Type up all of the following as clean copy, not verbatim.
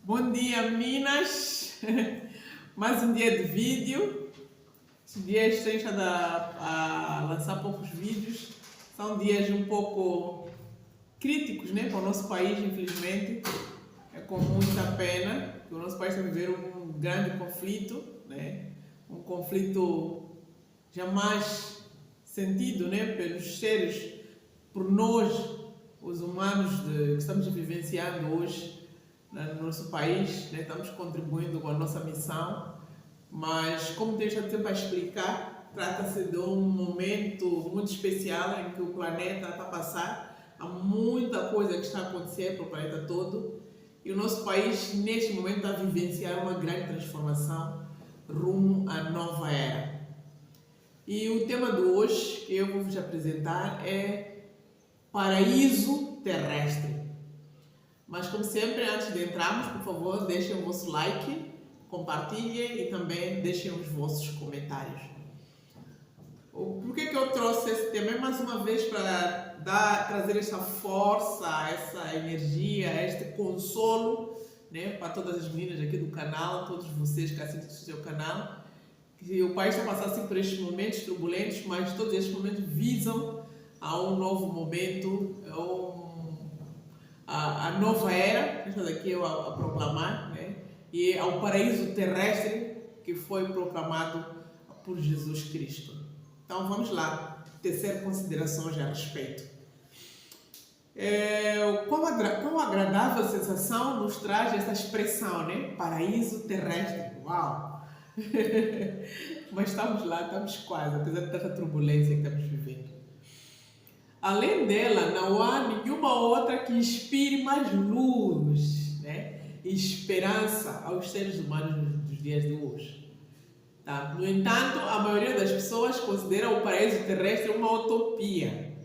Bom dia, meninas! Mais um dia de vídeo. Estes dias tenho estado a lançar poucos vídeos. São dias um pouco críticos, né, para o nosso país, infelizmente. É com muita pena que o nosso país está a viver um grande conflito, né? Um conflito jamais sentido, né, pelos seres, por nós, os humanos que estamos vivenciando hoje no nosso país, né? Estamos contribuindo com a nossa missão, mas como tenho sempre a explicar, trata-se de um momento muito especial em que o planeta está a passar, há muita coisa que está a acontecer para o planeta todo e o nosso país neste momento está a vivenciar uma grande transformação rumo à nova era. E o tema de hoje que eu vou vos apresentar é paraíso terrestre. Mas como sempre, antes de entrarmos, por favor, deixem o vosso like, compartilhem e também deixem os vossos comentários. Por que eu trouxe esse tema? É mais uma vez para trazer essa força, essa energia, este consolo, né, para todas as meninas aqui do canal, todos vocês que assistem o seu canal, que o país está passando assim por estes momentos turbulentos, mas todos estes momentos visam a um novo momento, a nova era, que estamos aqui a proclamar, né? E ao paraíso terrestre que foi proclamado por Jesus Cristo. Então vamos lá, tecer considerações a respeito. Qual agradável sensação nos traz essa expressão, né? Paraíso terrestre. Uau! Mas estamos lá, estamos quase, apesar de tanta turbulência que estamos vivendo. Além dela, não há nenhuma outra que inspire mais luz, né, e esperança aos seres humanos dos dias de hoje. Tá? No entanto, a maioria das pessoas considera o paraíso terrestre uma utopia.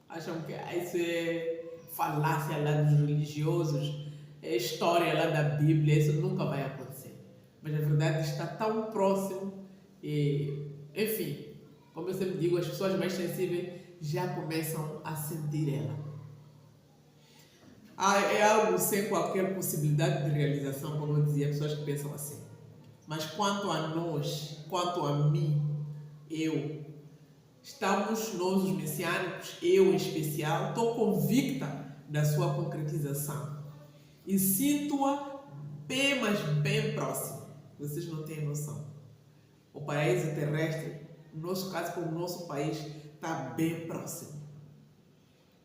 Acham que isso é falácia lá dos religiosos, é história lá da Bíblia, isso nunca vai acontecer. Mas a verdade está tão próximo e, enfim, como eu sempre digo, as pessoas mais sensíveis já começam a sentir ela. É algo sem qualquer possibilidade de realização, como eu dizia, pessoas que pensam assim. Mas quanto a nós, quanto a mim, estamos nós os messiânicos, eu em especial, estou convicta da sua concretização. E sinto-a bem, mas bem próxima. Vocês não têm noção. O paraíso terrestre, no nosso caso, como o nosso país, está bem próximo.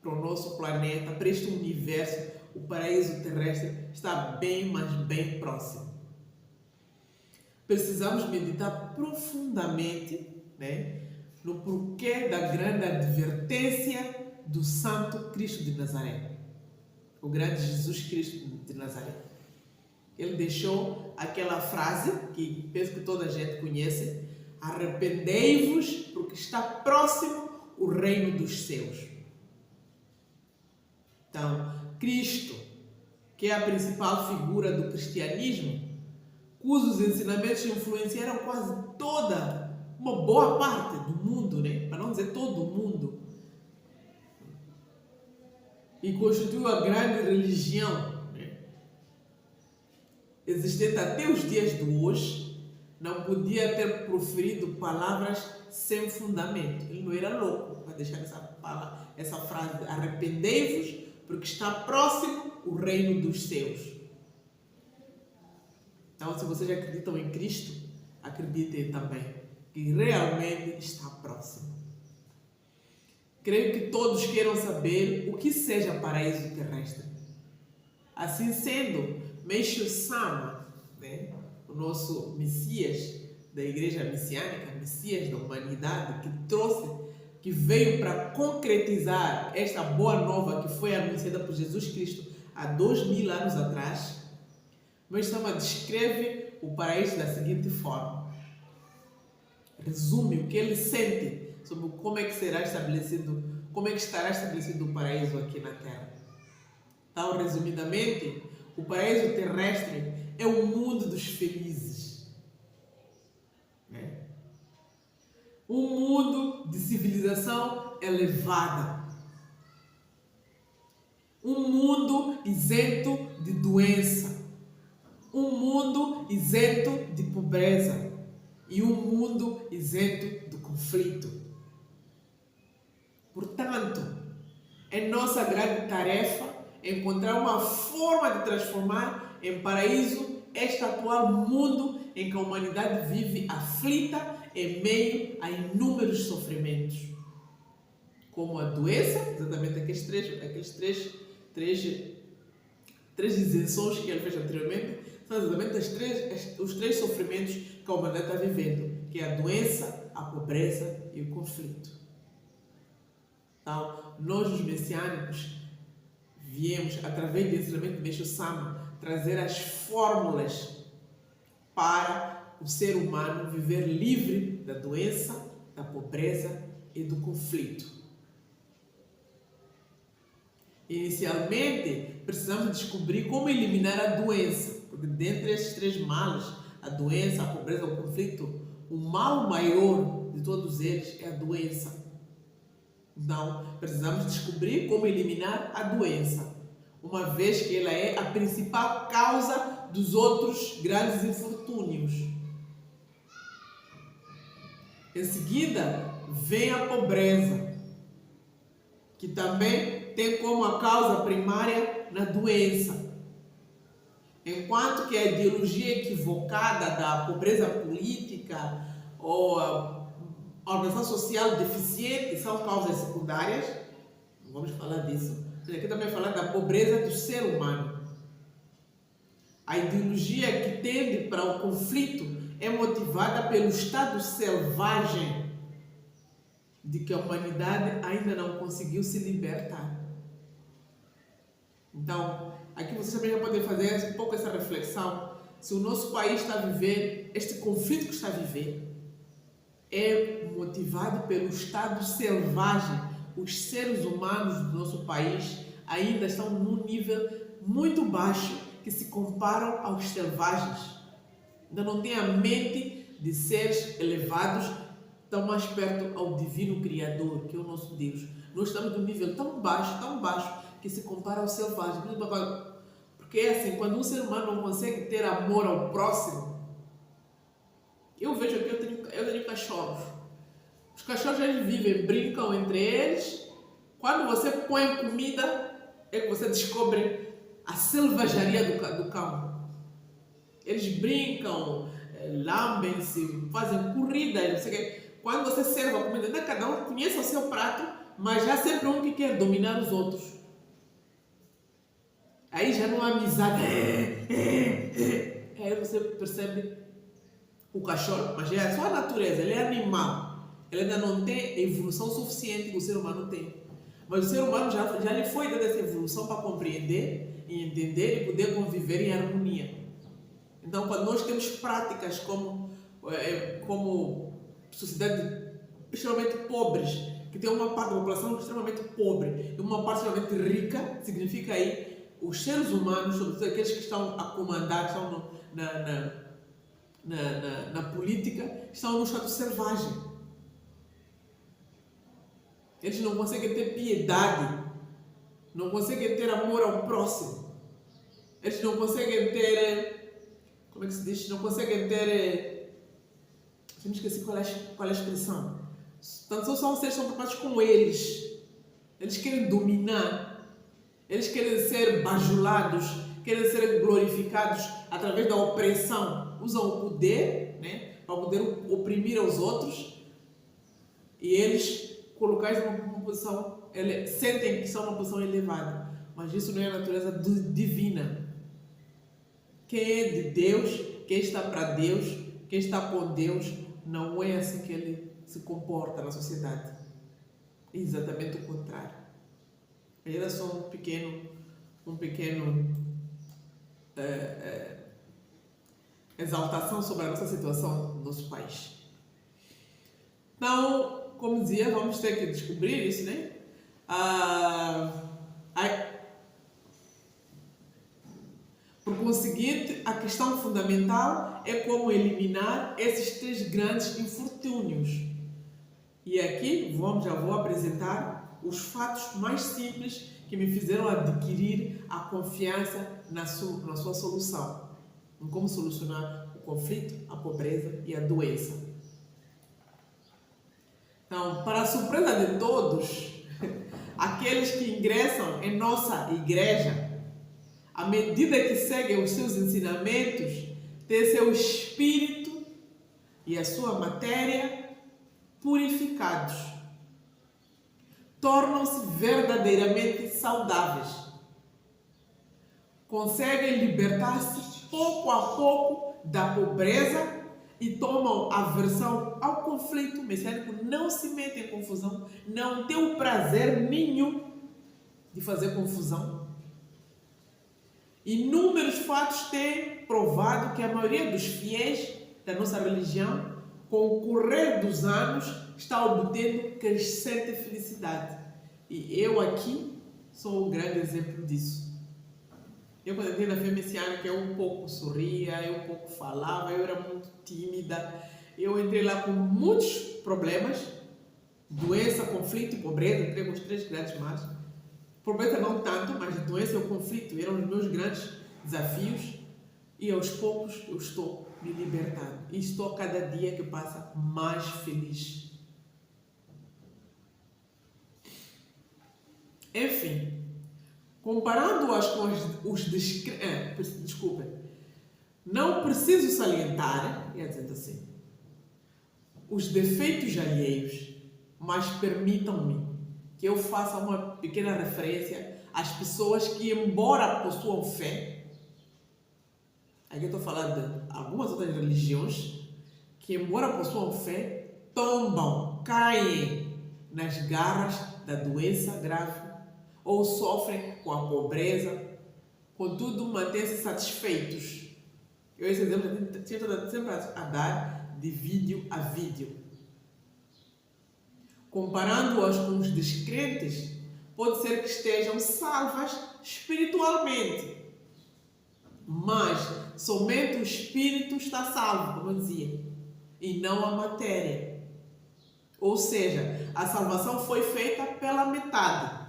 Para o nosso planeta, para este universo, o paraíso terrestre está bem, mas bem próximo. Precisamos meditar profundamente, né, no porquê da grande advertência do Santo Cristo de Nazaré, o grande Jesus Cristo de Nazaré. Ele deixou aquela frase que penso que toda a gente conhece: arrependei-vos porque está próximo o reino dos céus. Então, Cristo, que é a principal figura do cristianismo, cujos ensinamentos influenciaram quase uma boa parte do mundo, né? Para não dizer todo o mundo, e constituiu a grande religião, né, existente até os dias de hoje, não podia ter proferido palavras sem fundamento. Ele não era louco para deixar essa frase: arrependei-vos porque está próximo o reino dos céus. Então, se vocês acreditam em Cristo, acreditem também que realmente está próximo. Creio que todos queiram saber o que seja paraíso terrestre. Assim sendo, Meixo Sama, né, o nosso Messias da Igreja Messiânica, Messias da humanidade, que veio para concretizar esta boa nova que foi anunciada por Jesus Cristo há 2000 anos atrás, Meixo Sama descreve o paraíso da seguinte forma. Resume o que ele sente sobre como é que estará estabelecido o paraíso aqui na Terra. Então, resumidamente, o paraíso terrestre é o mundo dos felizes, né? Um mundo de civilização elevada, um mundo isento de doença, isento de pobreza e um mundo isento do conflito. Portanto, é nossa grande tarefa encontrar uma forma de transformar em paraíso este atual mundo em que a humanidade vive aflita em meio a inúmeros sofrimentos, como a doença, exatamente aqueles três isenções que ele fez anteriormente, são exatamente os três sofrimentos que a humanidade está vivendo, que é a doença, a pobreza e o conflito. Então, nós os messiânicos viemos, através do ensinamento de Meixo Sama, trazer as fórmulas para o ser humano viver livre da doença, da pobreza e do conflito. Inicialmente, precisamos descobrir como eliminar a doença, porque dentre esses três males, a doença, a pobreza e o conflito, o mal maior de todos eles é a doença. Então, precisamos descobrir como eliminar a doença, uma vez que ela é a principal causa dos outros grandes infortúnios. Em seguida, vem a pobreza, que também tem como a causa primária na doença. Enquanto que a ideologia equivocada da pobreza política ou a organização social deficiente são causas secundárias, não vamos falar disso. Aqui também falar da pobreza do ser humano. A ideologia que tende para o conflito é motivada pelo estado selvagem de que a humanidade ainda não conseguiu se libertar. Então, aqui vocês também já podem fazer um pouco essa reflexão. Se o nosso país está a viver, este conflito que está a viver, é motivado pelo estado selvagem. Os seres humanos do nosso país ainda estão num nível muito baixo que se comparam aos selvagens. Ainda não têm a mente de seres elevados, tão mais perto ao divino Criador, que é o nosso Deus. Nós estamos num nível tão baixo, que se compara ao selvagem. Porque é assim, quando um ser humano não consegue ter amor ao próximo, eu vejo aqui, eu tenho cachorros. Os cachorros, eles vivem, brincam entre eles. Quando você põe comida, é que você descobre a selvageria do cão. Eles brincam, lambem-se, fazem corridas, não sei o quê. Quando você serve a comida, cada um conhece o seu prato, mas já sempre um que quer dominar os outros. Aí já não há amizade. Aí você percebe o cachorro, mas é só a natureza, ele é animal. Ele ainda não tem a evolução suficiente que o ser humano tem. Mas o ser humano já lhe foi dada essa evolução para compreender e entender e poder conviver em harmonia. Então, quando nós temos práticas como sociedade extremamente pobres, que tem uma parte da população extremamente pobre e uma parte extremamente rica, significa aí os seres humanos, sobretudo aqueles que estão a comandar, que estão na política, estão no estado selvagem. Eles não conseguem ter piedade, não conseguem ter amor ao próximo. Eles não conseguem ter, como é que se diz? Não conseguem ter, eu me esqueci qual é a expressão. Então são seres que são preocupados com eles. Eles querem dominar, eles querem ser bajulados, querem ser glorificados através da opressão. Usam o poder, né, para poder oprimir os outros e eles colocar-se numa posição, sentem que estão numa posição elevada, mas isso não é a natureza divina. Quem é de Deus, quem está para Deus, quem está com Deus, não é assim que ele se comporta na sociedade. É exatamente o contrário. Era só um pequeno exaltação sobre a nossa situação no nosso país. Então, como dizia, vamos ter que descobrir isso, né? Por conseguinte, a questão fundamental é como eliminar esses três grandes infortúnios. E aqui já vou apresentar os fatos mais simples que me fizeram adquirir a confiança na sua solução. em como solucionar o conflito, a pobreza e a doença. Então, para a surpresa de todos, aqueles que ingressam em nossa igreja, à medida que seguem os seus ensinamentos, têm seu espírito e a sua matéria purificados. Tornam-se verdadeiramente saudáveis. Conseguem libertar-se pouco a pouco da pobreza e tomam aversão ao conflito messiânico, não se metem em confusão, não têm o prazer nenhum de fazer confusão. Inúmeros fatos têm provado que a maioria dos fiéis da nossa religião, com o correr dos anos, está obtendo crescente felicidade. E eu aqui sou um grande exemplo disso. Eu, quando entrei na fé messiânica, eu um pouco sorria, eu um pouco falava, eu era muito tímida. Eu entrei lá com muitos problemas, doença, conflito e pobreza, entrei com os 3 grandes males. Pobreza não tanto, mas doença e o conflito eram os meus grandes desafios. E aos poucos eu estou me libertando. E estou cada dia que passa mais feliz. Enfim, comparando-as com os descrentes... desculpem. Não preciso salientar, dizendo assim, os defeitos alheios, mas permitam-me que eu faça uma pequena referência às pessoas que, embora possuam fé, aqui eu estou falando de algumas outras religiões, que embora possuam fé, tombam, caem nas garras da doença grave ou sofrem com a pobreza, contudo mantêm-se satisfeitos. Eu esse exemplo estou sempre a dar de vídeo a vídeo. Comparando-as com os descrentes, pode ser que estejam salvas espiritualmente, mas somente o espírito está salvo, como eu dizia, e não a matéria. Ou seja, a salvação foi feita pela metade.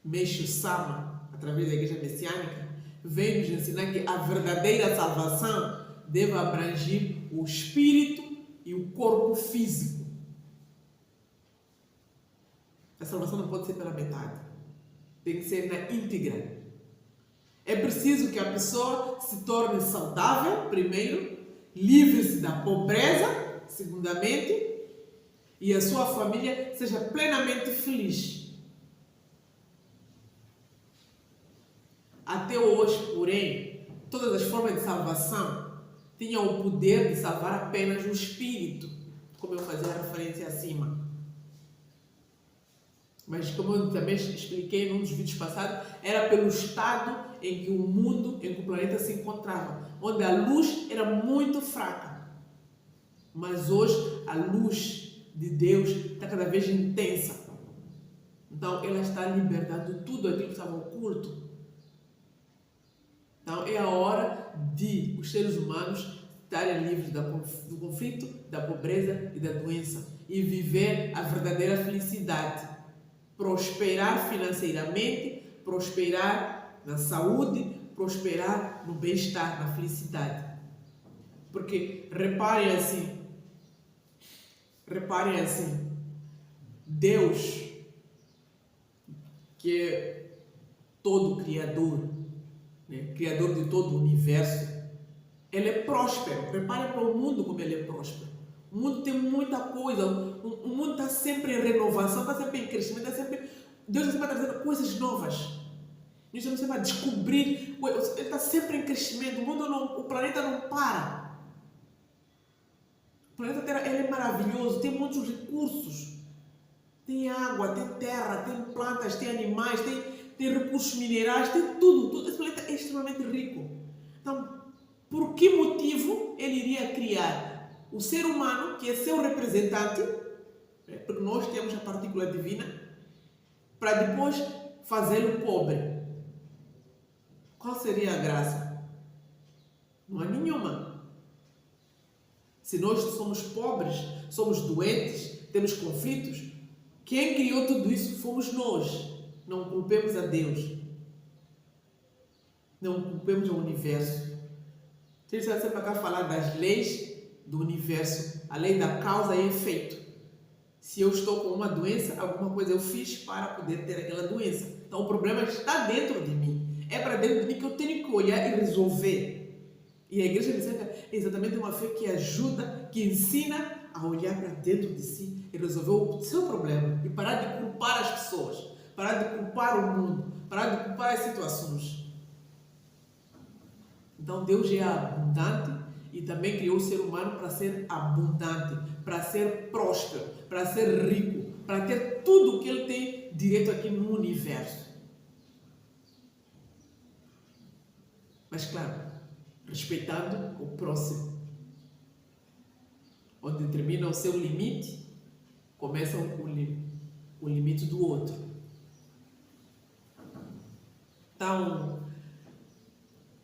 Meixo Sama, através da Igreja Messiânica, vem nos ensinar que a verdadeira salvação deve abranger o espírito e o corpo físico. A salvação não pode ser pela metade. Tem que ser na íntegra. É preciso que a pessoa se torne saudável, primeiro, livre-se da pobreza, segundamente, e a sua família seja plenamente feliz. Até hoje, porém, todas as formas de salvação tinham o poder de salvar apenas o espírito, como eu fazia referência acima. Mas, como eu também expliquei num dos vídeos passados, era pelo estado em que o mundo, em que o planeta se encontrava, onde a luz era muito fraca. Mas hoje a luz de Deus está cada vez intensa. Então ela está libertando tudo aquilo que estava oculto. Então é a hora de os seres humanos estarem livres do conflito, da pobreza e da doença e viver a verdadeira felicidade. Prosperar financeiramente, prosperar na saúde, prosperar no bem-estar, na felicidade. Porque reparem assim, Deus, que é todo criador, né? Criador de todo o universo, ele é próspero. Reparem para o mundo como ele é próspero. O mundo tem muita coisa, o mundo está sempre em renovação, está sempre em crescimento, Deus está sempre trazendo coisas novas. Nós estamos sempre a descobrir, ele está sempre em crescimento, o planeta não para. O planeta Terra ele é maravilhoso, tem muitos recursos. Tem água, tem terra, tem plantas, tem animais, tem recursos minerais, tem tudo. Esse planeta é extremamente rico. Então, por que motivo ele iria criar o ser humano, que é seu representante, porque nós temos a partícula divina, para depois fazê-lo pobre? Qual seria a graça? Não há nenhuma. Se nós somos pobres, somos doentes, temos conflitos, quem criou tudo isso fomos nós. Não culpemos a Deus. não culpemos o universo. A gente está sempre cá falar das leis do universo, a lei da causa e efeito. Se eu estou com uma doença, alguma coisa eu fiz para poder ter aquela doença. Então o problema está dentro de mim. É para dentro de mim que eu tenho que olhar e resolver. E a igreja é exatamente uma fé que ajuda, que ensina a olhar para dentro de si e resolver o seu problema. E parar de culpar as pessoas, parar de culpar o mundo, parar de culpar as situações. Então Deus é abundante e também criou o ser humano para ser abundante, para ser próspero, para ser rico, para ter tudo o que ele tem direito aqui no universo. Mas claro, respeitando o próximo. Onde termina o seu limite, começa o limite do outro. Então,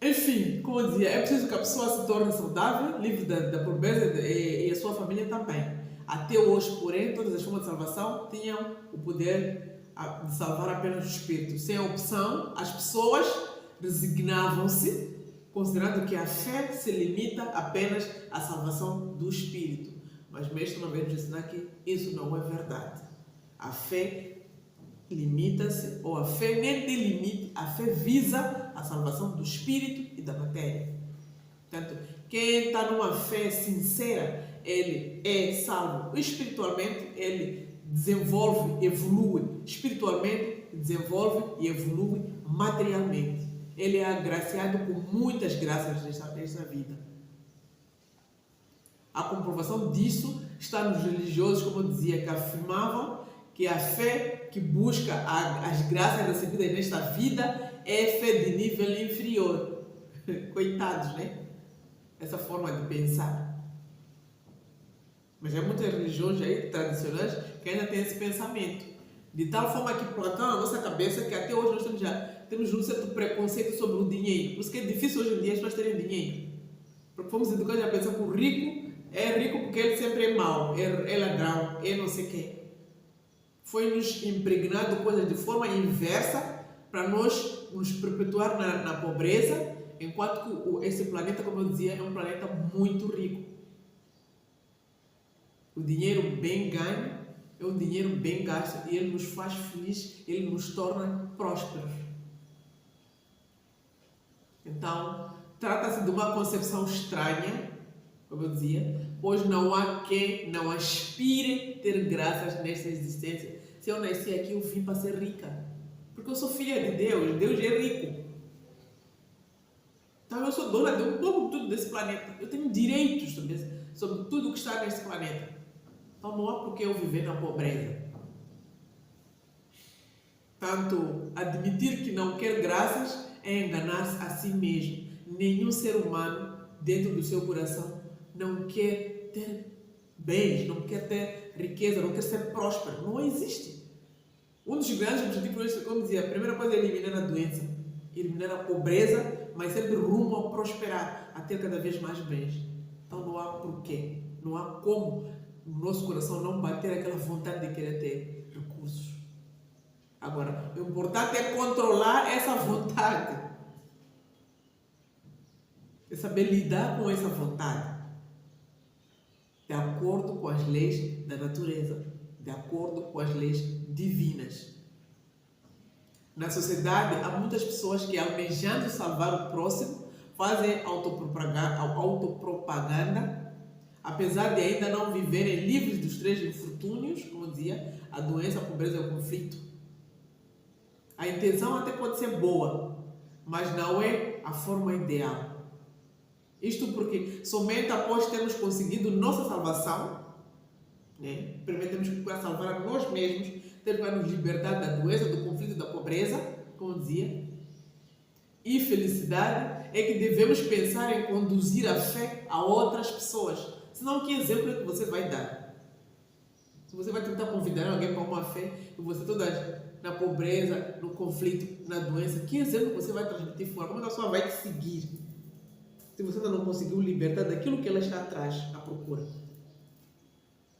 enfim, como eu dizia, é preciso que a pessoa se torne saudável, livre da pobreza e a sua família também. Até hoje, porém, todas as formas de salvação tinham o poder de salvar apenas o espírito. Sem a opção, as pessoas resignavam-se, considerando que a fé se limita apenas à salvação do espírito. Mas mesmo uma vez nos ensinar que isso não é verdade. A fé limita-se, ou a fé nem tem limite, a fé visa a salvação do espírito e da matéria. Portanto, quem está numa fé sincera, ele é salvo espiritualmente, ele desenvolve, evolui espiritualmente, desenvolve e evolui materialmente. Ele é agraciado com muitas graças nesta vida. A comprovação disso está nos religiosos, como eu dizia, que afirmavam que a fé que busca as graças recebidas nesta vida é fé de nível inferior. Coitados, né? Essa forma de pensar. Mas há muitas religiões aí, tradicionais que ainda têm esse pensamento. De tal forma que plantam na nossa cabeça que até hoje nós temos um certo preconceito sobre o dinheiro. Por isso que é difícil hoje em dia as pessoas terem dinheiro. Porque fomos educados a pensar que o rico é rico porque ele sempre é mau, é ladrão, é não sei o quê. Foi-nos impregnado coisas de forma inversa para nós nos perpetuar na pobreza, enquanto que esse planeta, como eu dizia, é um planeta muito rico. O dinheiro bem ganho é um dinheiro bem gasto e ele nos faz felizes, ele nos torna prósperos. Então, trata-se de uma concepção estranha, como eu dizia, pois não há quem não aspire ter graças nesta existência. Se eu nasci aqui, eu vim para ser rica. Porque eu sou filha de Deus, Deus é rico. Então eu sou dona de um pouco de tudo desse planeta. Eu tenho direitos sobre tudo que está nesse planeta. Então não há por que eu viver na pobreza. Tanto admitir que não quer graças é enganar-se a si mesmo. Nenhum ser humano dentro do seu coração não quer ter bens, não quer ter riqueza, não quer ser próspero. Não existe. Um dos grandes objetivos, como dizia, a primeira coisa é eliminar a doença, eliminar a pobreza, mas sempre rumo a prosperar, a ter cada vez mais bens. Então não há porquê, não há como no nosso coração não bater aquela vontade de querer ter recursos. Agora, o importante é controlar essa vontade. É saber lidar com essa vontade. De acordo com as leis da natureza. De acordo com as leis divinas. Na sociedade, há muitas pessoas que, almejando salvar o próximo, fazem autopropaganda, apesar de ainda não viverem livres dos três infortúnios, como dizia, a doença, a pobreza e o conflito. A intenção até pode ser boa, mas não é a forma ideal. Isto porque somente após termos conseguido nossa salvação, primeiro temos que procurar salvar a nós mesmos, temos que nos libertar da doença, do conflito, da pobreza, como dizia, e felicidade, é que devemos pensar em conduzir a fé a outras pessoas. Senão, que exemplo é que você vai dar? Se você vai tentar convidar alguém para uma fé e você toda na pobreza, no conflito, na doença, que exemplo você vai transmitir fora? Como a pessoa vai te seguir? Se você ainda não conseguiu libertar daquilo que ela está atrás, à procura.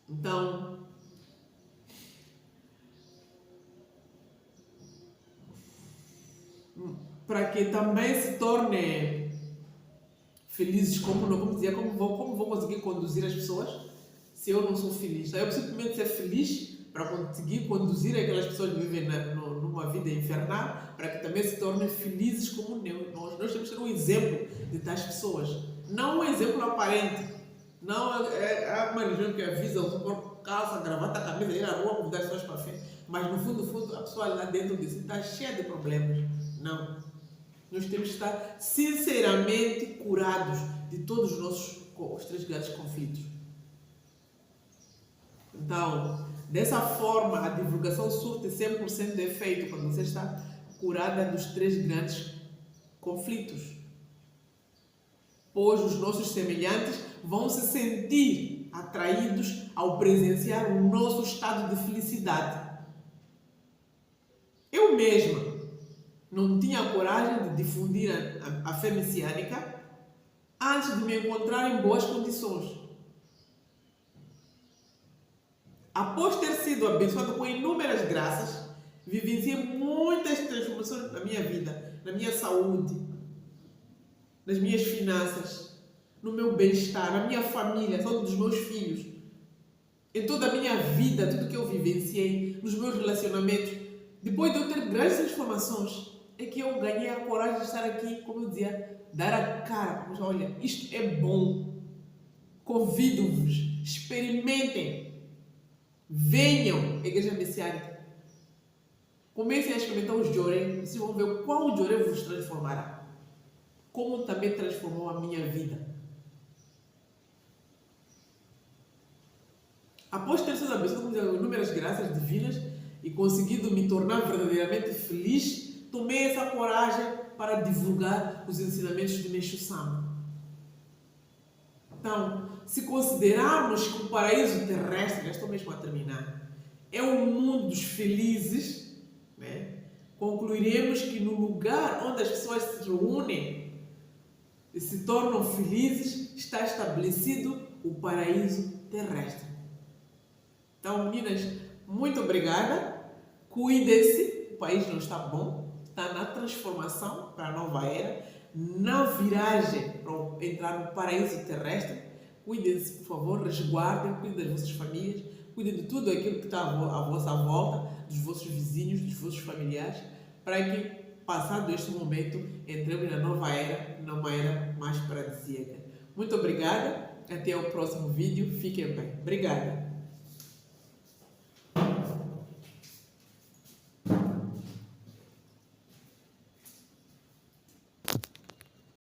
Então, para que também se tornem felizes, como vou conseguir conduzir as pessoas se eu não sou feliz? Então, eu preciso primeiro ser feliz para conseguir conduzir aquelas pessoas que vivem numa vida infernal, para que também se tornem felizes como nós. Nós temos que ser um exemplo de tais pessoas, não um exemplo aparente. Não há uma religião que avisa o pôr calça, gravata, camisa, ir à rua, convidar as pessoas para a fé, mas no fundo, a pessoa lá dentro disso está cheia de problemas. Não. Nós temos que estar sinceramente curados de todos os 3 grandes conflitos. Então, dessa forma, a divulgação surte 100% de efeito quando você está curada dos 3 grandes conflitos. Pois os nossos semelhantes vão se sentir atraídos ao presenciar o nosso estado de felicidade. Eu mesma não tinha coragem de difundir a fé messiânica antes de me encontrar em boas condições. Após ter sido abençoado com inúmeras graças, vivenciei muitas transformações na minha vida, na minha saúde, nas minhas finanças, no meu bem-estar, na minha família, todos os meus filhos, em toda a minha vida, tudo que eu vivenciei, nos meus relacionamentos. Depois de eu ter grandes transformações, é que eu ganhei a coragem de estar aqui, como eu dizia, dar a cara. Olha, isto é bom. Convido-vos, experimentem. Venham à Igreja Messiânica. Comecem a experimentar os joré. Vocês vão ver qual joré vos transformará. Como também transformou a minha vida. Após ter sido abençoado com inúmeras graças divinas e conseguido me tornar verdadeiramente feliz, tomei essa coragem para divulgar os ensinamentos de Meixo Sama. Então, se considerarmos que o paraíso terrestre, já estou mesmo a terminar, é o mundo dos felizes, né? Concluiremos que no lugar onde as pessoas se reúnem e se tornam felizes, está estabelecido o paraíso terrestre. Então, meninas, muito obrigada. Cuidem-se, o país não está bom, está na transformação para a nova era, na viragem para entrar no paraíso terrestre. Cuidem-se, por favor, resguardem, cuidem das vossas famílias, cuidem de tudo aquilo que está à vossa volta, dos vossos vizinhos, dos vossos familiares, para que, passado este momento, entremos na nova era, numa era mais paradisíaca. Muito obrigada, até o próximo vídeo, fiquem bem. Obrigada.